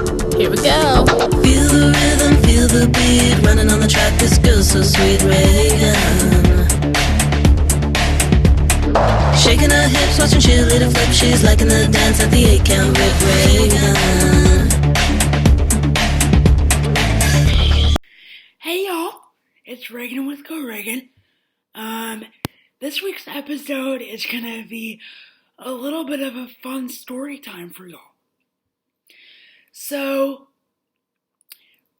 Here we go. Feel the rhythm, feel the beat, running on the track, this girl's so sweet, Regan. Shaking her hips, watching cheerleader flip, she's liking the dance at the 8 count with Regan. Hey y'all, it's Regan with Regan. This week's episode is gonna be a little bit of a fun story time for y'all. So,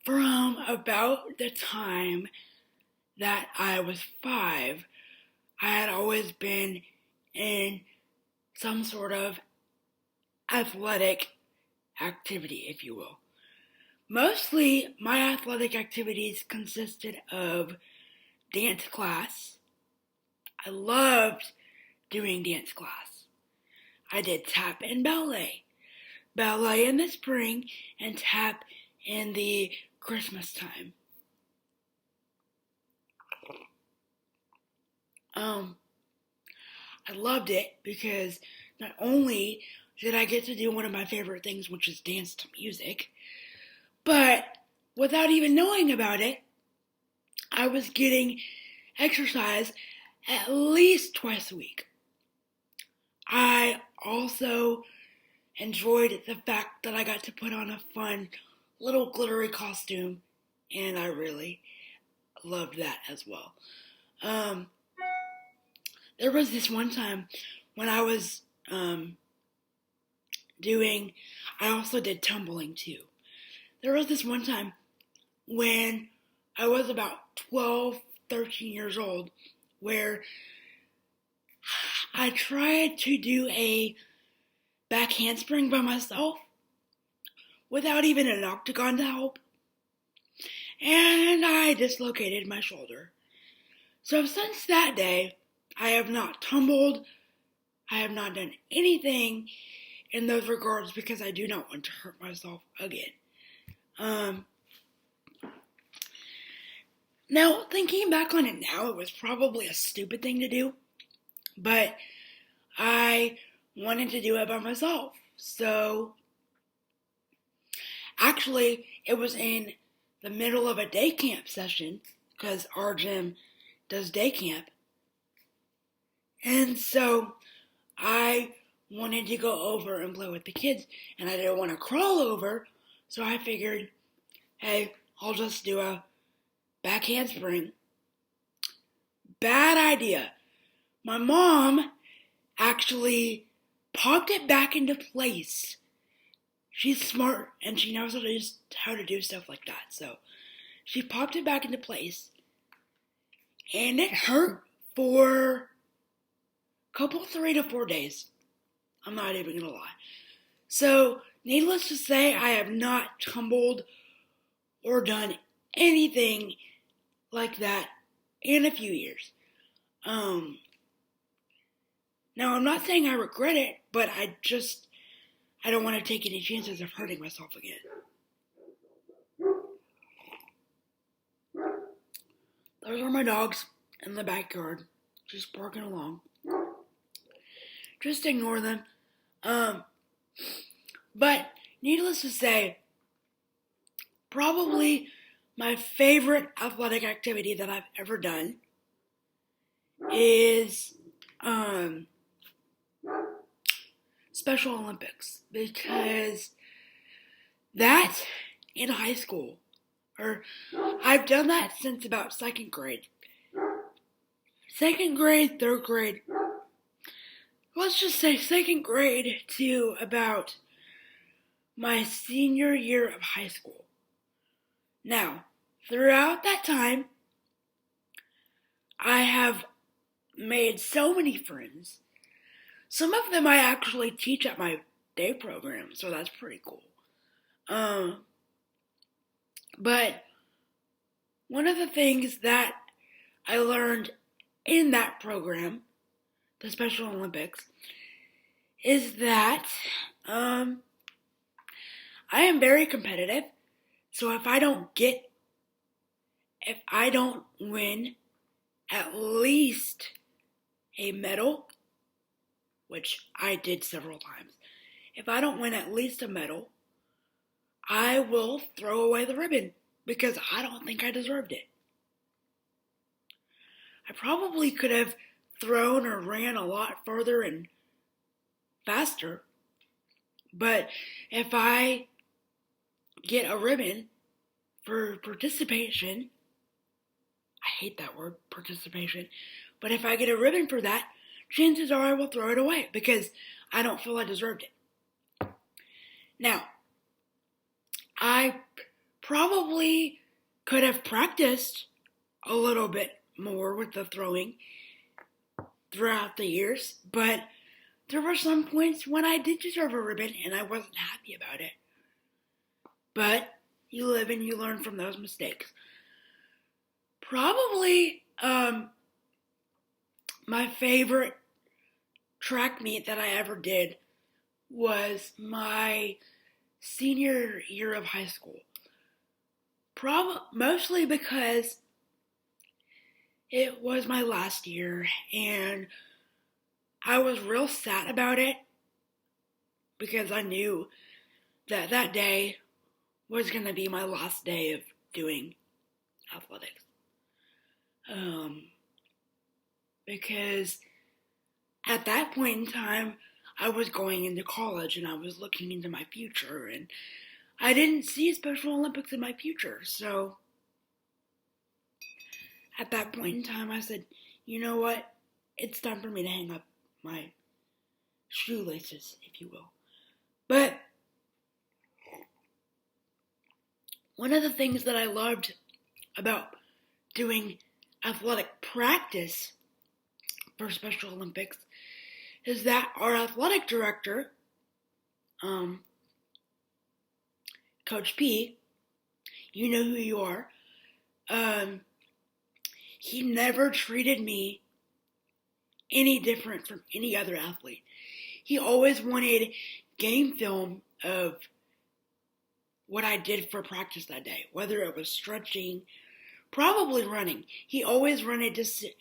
from about the time that I was 5, I had always been in some sort of athletic activity, if you will. Mostly, my athletic activities consisted of dance class. I loved doing dance class. I did tap and ballet. Ballet in the spring and tap in the Christmas time. I loved it because not only did I get to do one of my favorite things, which is dance to music, but without even knowing about it, I was getting exercise at least twice a week. I also enjoyed the fact that I got to put on a fun little glittery costume, and I really loved that as well. There was this one time when I was I also did tumbling too. There was this one time when I was about 12, 13 years old where I tried to do a back handspring by myself without even an octagon to help, and I dislocated my shoulder. So since that day, I have not tumbled, I have not done anything in those regards because I do not want to hurt myself again. Now, thinking back on it now, it was probably a stupid thing to do, but I wanted to do it by myself. So, actually, it was in the middle of a day camp session, because our gym does day camp. And so, I wanted to go over and play with the kids, and I didn't want to crawl over, so I figured, hey, I'll just do a back handspring. Bad idea. My mom actually popped it back into place. She's smart and she knows how to do stuff like that. So she popped it back into place, and it hurt for a couple 3 to 4 days. I'm not even gonna lie. So needless to say, I have not tumbled or done anything like that in a few years. Now I'm not saying I regret it, but I don't want to take any chances of hurting myself again. Those are my dogs in the backyard, just barking along. Just ignore them. But needless to say, probably my favorite athletic activity that I've ever done is Special Olympics, because that in high school, or I've done that since about second grade, third grade, let's just say second grade to about my senior year of high school. Now, throughout that time, I have made so many friends. Some of them I actually teach at my day program, so that's pretty cool. But one of the things that I learned in that program, the Special Olympics, is that I am very competitive. So if I don't win at least a medal, which I did several times, if I don't win at least a medal, I will throw away the ribbon because I don't think I deserved it. I probably could have thrown or ran a lot further and faster, but if I get a ribbon for participation, I hate that word, participation, but if I get a ribbon for that, chances are I will throw it away because I don't feel I deserved it. Now, I probably could have practiced a little bit more with the throwing throughout the years, but there were some points when I did deserve a ribbon and I wasn't happy about it. But you live and you learn from those mistakes. Probably my favorite track meet that I ever did was my senior year of high school. Mostly because it was my last year and I was real sad about it because I knew that that day was going to be my last day of doing athletics. Because at that point in time, I was going into college and I was looking into my future and I didn't see Special Olympics in my future. So at that point in time, I said, you know what? It's time for me to hang up my shoelaces, if you will. But one of the things that I loved about doing athletic practice for Special Olympics is that our athletic director, Coach P, you know who you are, he never treated me any different from any other athlete. He always wanted game film of what I did for practice that day, whether it was stretching, probably running. He always wanted to see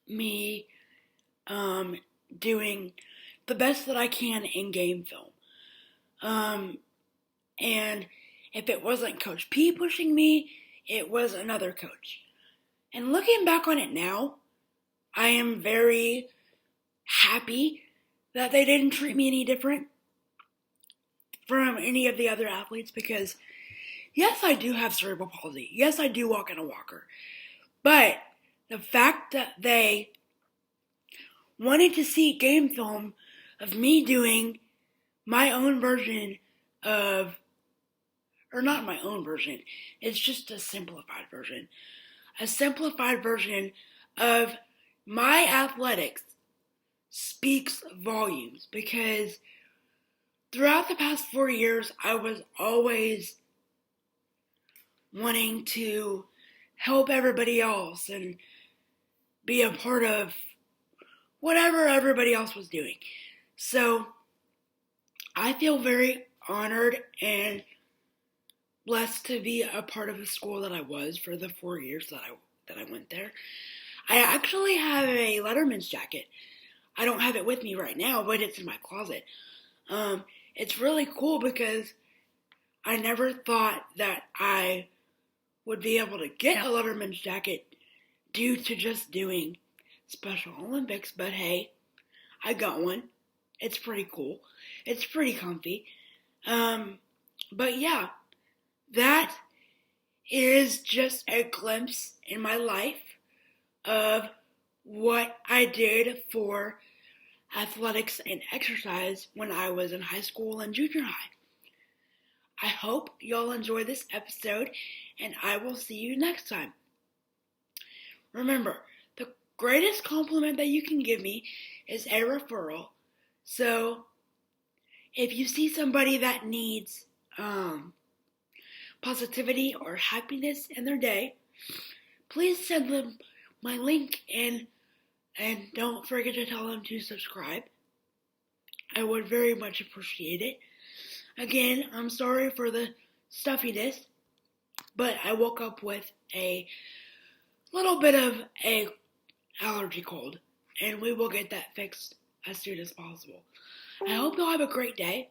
me doing the best that I can in game film. And if it wasn't Coach P pushing me, it was another coach. And looking back on it now, I am very happy that they didn't treat me any different from any of the other athletes because, yes, I do have cerebral palsy. Yes, I do walk in a walker. But the fact that they wanted to see game film of me doing my own version of, or not my own version, it's just a simplified version of my athletics speaks volumes because throughout the past 4 years, I was always wanting to help everybody else and be a part of whatever everybody else was doing. So I feel very honored and blessed to be a part of the school that I was for the 4 years that I went there. I actually have a Letterman's jacket. I don't have it with me right now, but it's in my closet. It's really cool because I never thought that I would be able to get a Letterman's jacket due to just doing Special Olympics, but hey, I got one. It's pretty cool. It's pretty comfy. But yeah, that is just a glimpse in my life of what I did for athletics and exercise when I was in high school and junior high. I hope y'all enjoy this episode, and I will see you next time. Remember, the greatest compliment that you can give me is a referral. So, if you see somebody that needs positivity or happiness in their day, please send them my link and don't forget to tell them to subscribe. I would very much appreciate it. Again, I'm sorry for the stuffiness, but I woke up with a little bit of a allergy cold, and we will get that fixed as soon as possible. I hope you'll have a great day,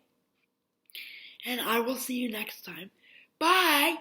and I will see you next time. Bye!